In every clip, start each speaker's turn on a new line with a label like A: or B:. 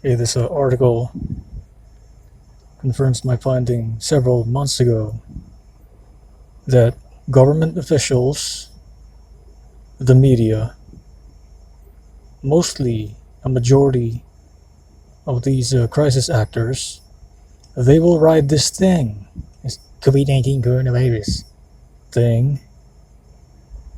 A: This article confirms my finding several months ago that government officials, the media, mostly a majority of these crisis actors, they will ride this thing, this COVID-19 coronavirus thing,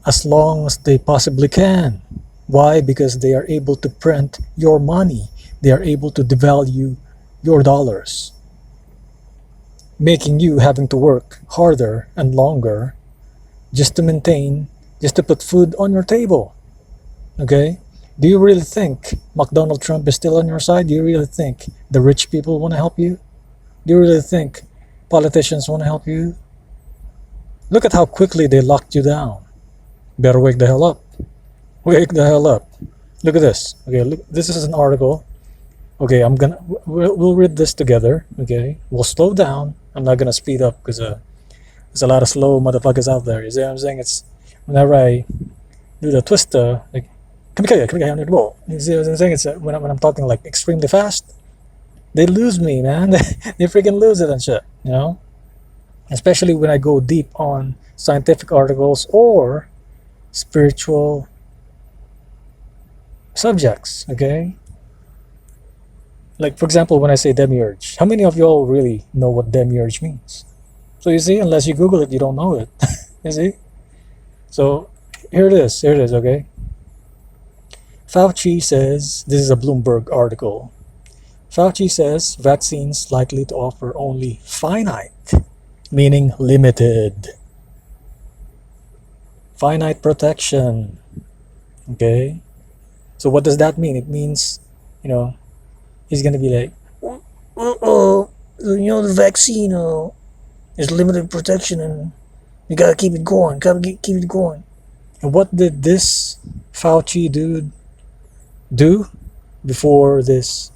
A: as long as they possibly can. Why? Because they are able to print your money. They are able to devalue your dollars, making you having to work harder and longer just to maintain, just to put food on your table. Okay? Do you really think McDonald Trump is still on your side? Do you really think the rich people want to help you? Do you really think politicians want to help you? Look at how quickly they locked you down. Better wake the hell up. Wake the hell up. Look at this. Okay, look, this is an article. Okay, we'll read this together. Okay, we'll slow down. I'm not gonna speed up because there's a lot of slow motherfuckers out there. You see what I'm saying? It's whenever I do the twister, like, come here, on the ball. You see what I'm saying? It's when I'm talking like extremely fast, they lose me, man. They freaking lose it and shit. You know, especially when I go deep on scientific articles or spiritual subjects. Okay, like for example, when I say demiurge, how many of y'all really know what demiurge means? So you see, unless you Google it, you don't know it. You see? So here it is. Here it is. Okay. Fauci says, this is a Bloomberg article. Fauci says vaccines likely to offer only finite, meaning limited, finite protection. Okay. So what does that mean? It means, he's gonna be like, the vaccine, is limited protection, and you gotta keep it going. Keep it going. And what did this Fauci dude do before this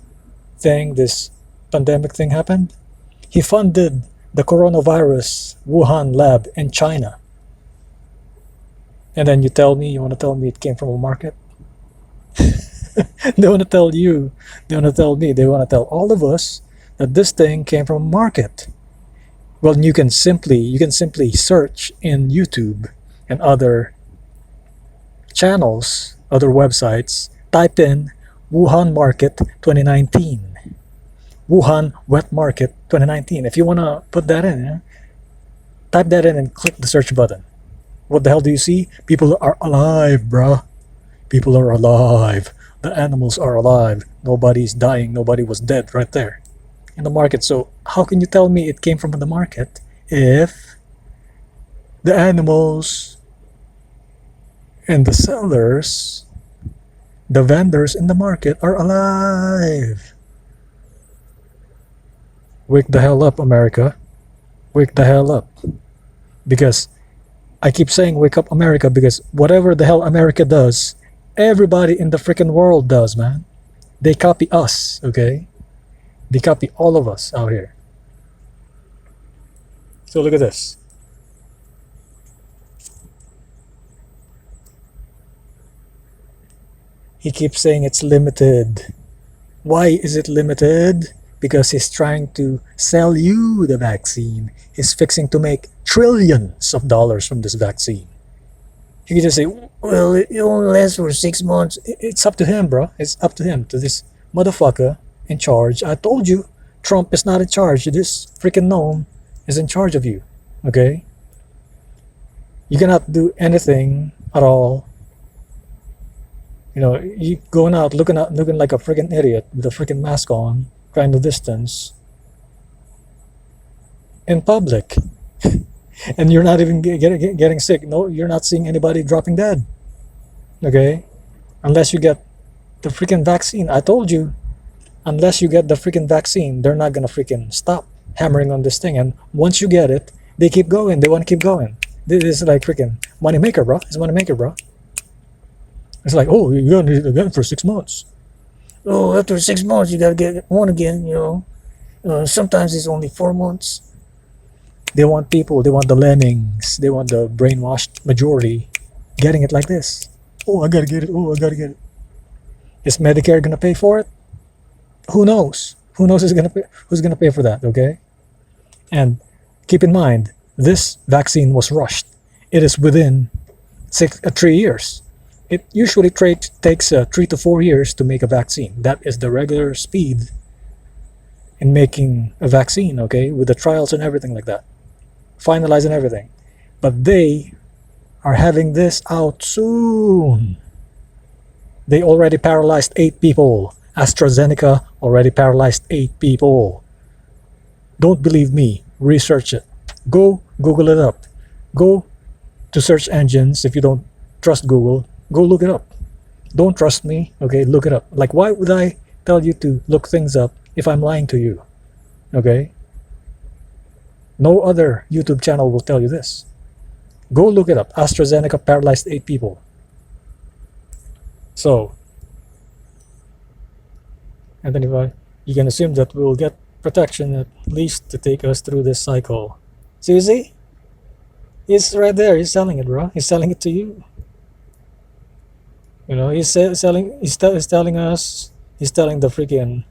A: pandemic thing happened? He funded the coronavirus Wuhan lab in China. And then you want to tell me it came from a market? They want to tell you, they want to tell me, they want to tell all of us that this thing came from a market. Well, you can simply search in YouTube and other channels, other websites, type in Wuhan Market 2019. Wuhan Wet Market 2019. If you want to put that in, type that in and click the search button. What the hell do you see? People are alive, bruh. People are alive. The animals are alive. Nobody's dying. Nobody was dead right there in the market. So how can you tell me it came from the market if the animals and the sellers, the vendors in the market are alive? Wake the hell up, America. Wake the hell up. Because I keep saying wake up, America, because whatever the hell America does, everybody in the freaking world does, man. They copy us, okay? They copy all of us out here. So look at this. He keeps saying it's limited. Why is it limited? Because he's trying to sell you the vaccine. He's fixing to make trillions of dollars from this vaccine. You can just say, well, it only lasts for 6 months. It's up to him, bro. It's up to him, to this motherfucker in charge. I told you, Trump is not in charge. This freaking gnome is in charge of you, okay? You cannot do anything at all. You going out looking like a freaking idiot with a freaking mask on, trying to distance in public. And you're not even getting sick. No, you're not seeing anybody dropping dead. Okay? Unless you get the freaking vaccine. I told you, unless you get the freaking vaccine, they're not gonna freaking stop hammering on this thing. And once you get it, they keep going. They want to keep going. This is like freaking money maker, bro. It's money maker, bro. It's like, oh, you're gonna need it again for 6 months. Oh, after 6 months, you gotta get one again. Sometimes it's only 4 months. They want the lemmings, they want the brainwashed majority getting it like this. Oh, I gotta get it. Oh, I gotta get it. Is Medicare gonna pay for it? Who knows? Who knows who's gonna pay for that? Okay, and keep in mind, this vaccine was rushed. It is within 3 years. It usually takes 3 to 4 years to make a vaccine. That is the regular speed in making a vaccine. Okay, with the trials and everything like that, finalizing everything. But they are having this out soon. They already paralyzed 8 people. AstraZeneca already paralyzed 8 people. Don't believe me. Research it. Go Google it up. Go to search engines if you don't trust Google. Go look it up. Don't trust me. Okay, look it up. Like, why would I tell you to look things up if I'm lying to you? Okay? No other YouTube channel will tell you this. Go look it up. AstraZeneca paralyzed 8 people. So, Anthony, you can assume that we'll get protection at least to take us through this cycle. So you see? He's right there. He's selling it, bro. He's selling it to you. You know, he's selling. He's telling us. He's telling the freaking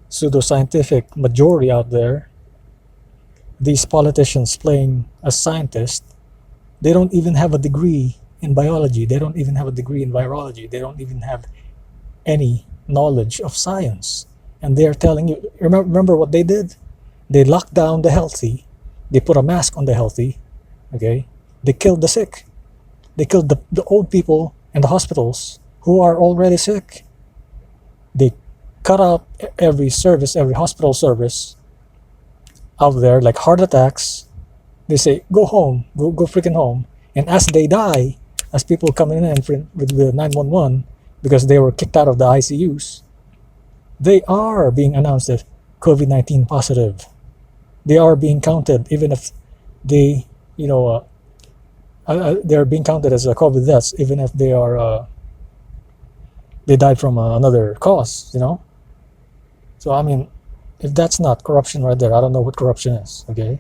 A: pseudoscientific majority out there. These politicians playing a scientist. They don't even have a degree in biology. They don't even have a degree in virology. They don't even have any knowledge of science. And they're telling you. Remember what they did? They locked down the healthy. They put a mask on the healthy. Okay, they killed the sick. They killed the old people in the hospitals who are already sick. They cut out every service, every hospital service out there, like heart attacks. They say, go home, go freaking home. And as they die, as people come in with the 911 because they were kicked out of the ICUs, they are being announced as COVID-19 positive. They are being counted, even if they, they're being counted as a COVID deaths, even if they are they died from another cause. So I mean, if that's not corruption right there, I don't know what corruption is. Okay.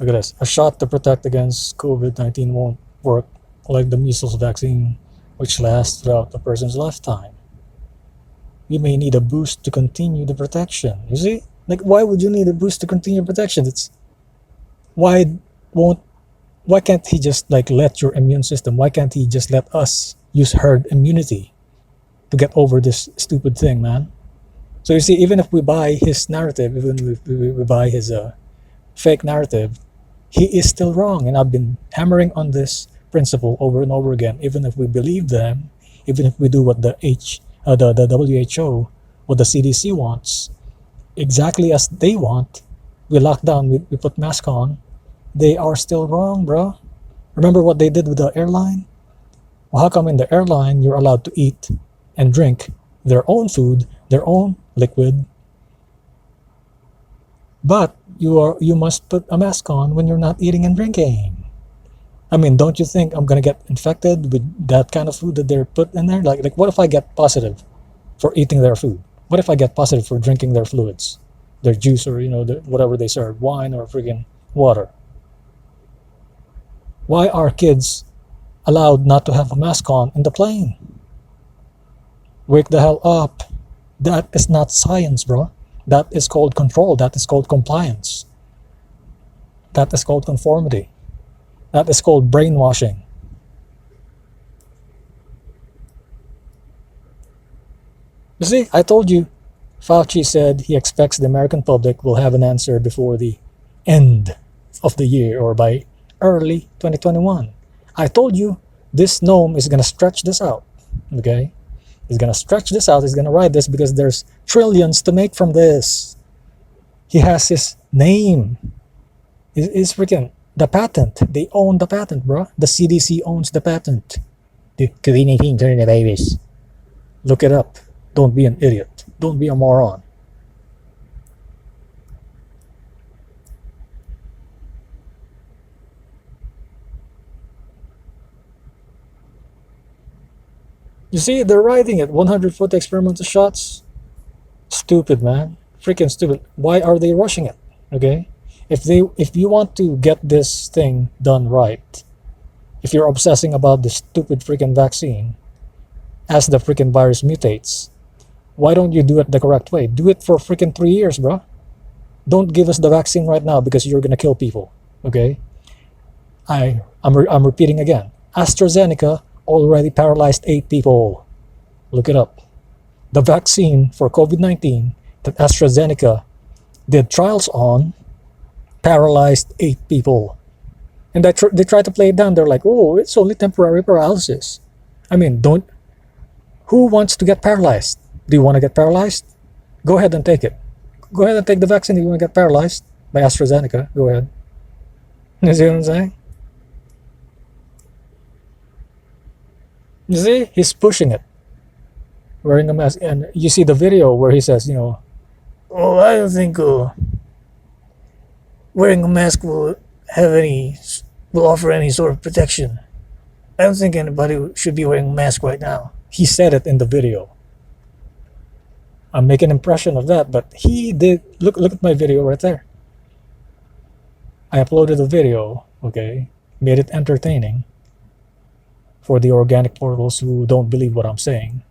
A: Look at this. A shot to protect against COVID-19 won't work like the measles vaccine, which lasts throughout the person's lifetime. You may need a boost to continue the protection. You see? Like, why would you need a boost to continue protection? Why can't he just let your immune system? Why can't he just let us use herd immunity to get over this stupid thing, man? So you see, even if we buy his narrative, even if we buy his fake narrative, he is still wrong. And I've been hammering on this principle over and over again. Even if we believe them, even if we do what the WHO, what the CDC wants, exactly as they want, we lock down, we put mask on, they are still wrong, bro. Remember what they did with the airline? Well, how come in the airline you're allowed to eat and drink their own food, their own liquid, but you must put a mask on when you're not eating and drinking? I mean, don't you think I'm gonna get infected with that kind of food that they're put in there? Like what if I get positive for eating their food? What if I get positive for drinking their fluids, their juice, or whatever they serve, wine or friggin' water? Why are kids allowed not to have a mask on in the plane? Wake the hell up. That is not science, bro. That is called control. That is called compliance. That is called conformity. That is called brainwashing. You see, I told you, Fauci said he expects the American public will have an answer before the end of the year or by early 2021. I told you this gnome is going to stretch this out. Okay? He's going to stretch this out. He's going to write this because there's trillions to make from this. He has his name. It's freaking the patent. They own the patent, bro. The CDC owns the patent. The COVID-19 coronavirus. Look it up. Don't be an idiot. Don't be a moron. You see, they're writing it. 100-foot experimental shots. Stupid, man. freaking stupid. Why are they rushing it? Okay, if you want to get this thing done right, if you're obsessing about this stupid freaking vaccine as the freaking virus mutates, why don't you do it the correct way? Do it for freaking 3 years, bro. Don't give us the vaccine right now because you're gonna kill people. Okay, I'm repeating again. AstraZeneca already paralyzed 8 people. Look it up. The vaccine for COVID-19 that AstraZeneca did trials on paralyzed 8 people. And they try to play it down. They're like, oh, it's only temporary paralysis. I mean, who wants to get paralyzed? Do you want to get paralyzed? Go ahead and take it. Go ahead and take the vaccine if you want to get paralyzed by AstraZeneca. Go ahead. You see what I'm saying? You see? He's pushing it. Wearing a mask. And you see the video where he says, oh, I don't think wearing a mask will offer any sort of protection. I don't think anybody should be wearing a mask right now. He said it in the video. I'm making an impression of that, but he did. Look at my video right there. I uploaded a video, okay, made it entertaining for the organic portals who don't believe what I'm saying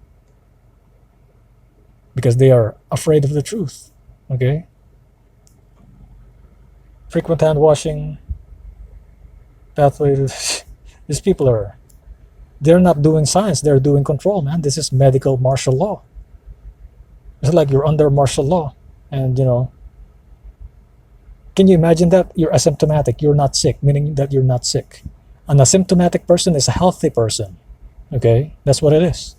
A: because they are afraid of the truth, okay? Frequent hand washing, pathway to these people they're not doing science, they're doing control, man. This is medical martial law. It's like you're under martial law. And can you imagine that? You're asymptomatic, you're not sick, meaning that you're not sick. An asymptomatic person is a healthy person. Okay? That's what it is.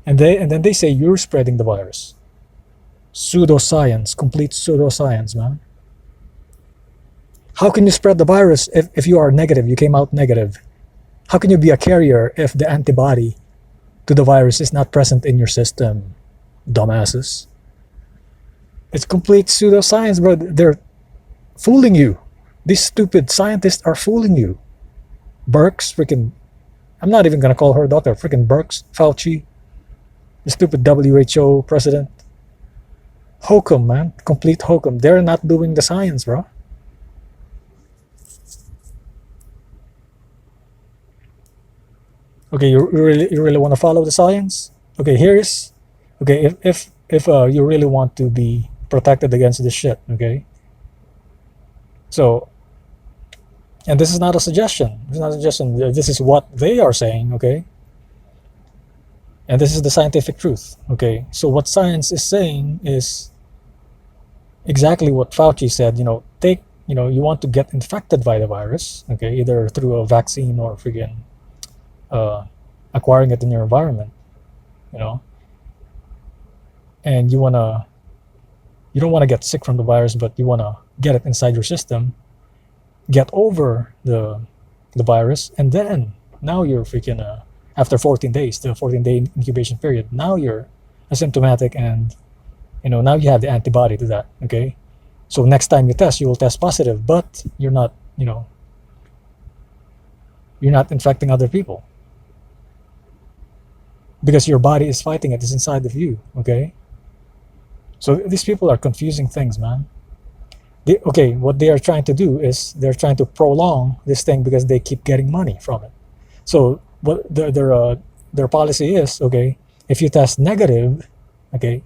A: And then they say you're spreading the virus. Pseudoscience, complete pseudoscience, man. How can you spread the virus if you are negative, you came out negative? How can you be a carrier if the antibody to the virus is not present in your system? Dumbasses. It's complete pseudoscience, bro. They're fooling you. These stupid scientists are fooling you. Burks, freaking, I'm not even gonna call her doctor, freaking Burks, Fauci, the stupid WHO president. Hokum, man. Complete hokum. They're not doing the science, bro. Okay, you really want to follow the science? Okay, if you really want to be protected against this shit, okay? So, and this is not a suggestion. This is not a suggestion. This is what they are saying, okay? And this is the scientific truth, okay? So what science is saying is exactly what Fauci said. You want to get infected by the virus, okay? Either through a vaccine or freaking acquiring it in your environment, and you don't want to get sick from the virus, but you want to get it inside your system, get over the virus, and then now you're freaking after 14 days, the 14-day incubation period, now you're asymptomatic, and now you have the antibody to that, okay? So next time you test, you will test positive, but you're not infecting other people because your body is fighting it. It's inside of you, okay? So these people are confusing things, man. What they are trying to do is they're trying to prolong this thing because they keep getting money from it. So what their policy is, okay, if you test negative, okay,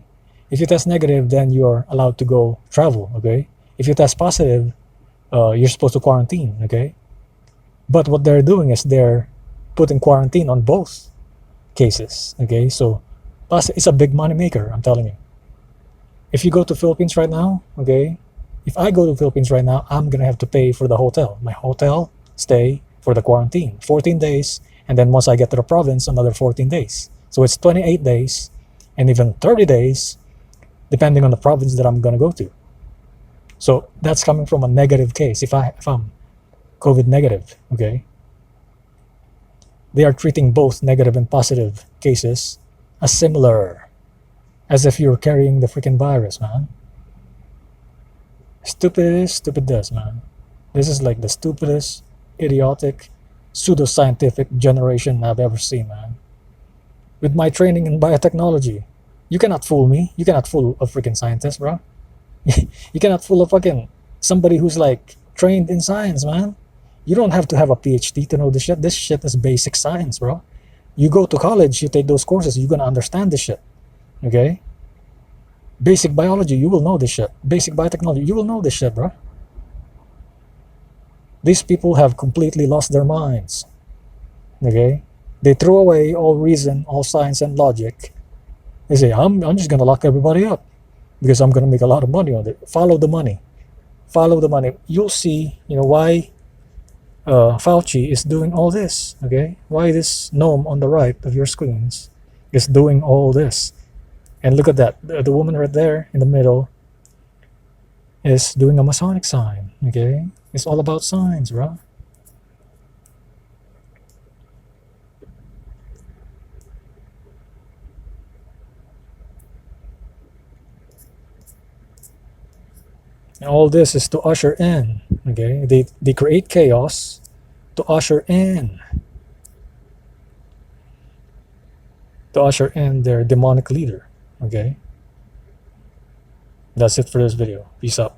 A: then you're allowed to go travel, okay? If you test positive, you're supposed to quarantine, okay? But what they're doing is they're putting quarantine on both cases, okay? So it's a big money maker, I'm telling you. If you go to Philippines right now, okay, if I go to Philippines right now, I'm gonna have to pay for the hotel, my hotel stay for the quarantine, 14 days, and then once I get to the province, another 14 days. So it's 28 days, and even 30 days, depending on the province that I'm gonna go to. So that's coming from a negative case. If I'm COVID negative, okay, they are treating both negative and positive cases as similar, as if you're carrying the freaking virus, man. Stupid it is, stupid does, man. This is like the stupidest, idiotic, pseudoscientific generation I've ever seen, man. With my training in biotechnology, You cannot fool me. You cannot fool a freaking scientist, bro. You cannot fool a fucking somebody who's like trained in science, man. You don't have to have a PhD to know this shit. This shit is basic science, bro. You go to college, you take those courses, you're gonna understand this shit. Okay? Basic biology, you will know this shit. Basic biotechnology, you will know this shit, bro. These people have completely lost their minds. Okay? They throw away all reason, all science and logic. They say, I'm just gonna lock everybody up because I'm gonna make a lot of money on it. Follow the money. Follow the money. You'll see, why Fauci is doing all this. Okay? Why this gnome on the right of your screens is doing all this. And look at that. The woman right there in the middle is doing a Masonic sign. Okay? It's all about signs, bro. And all this is to usher in. Okay? They create chaos to usher in. To usher in their demonic leader. Okay? That's it for this video. Peace out.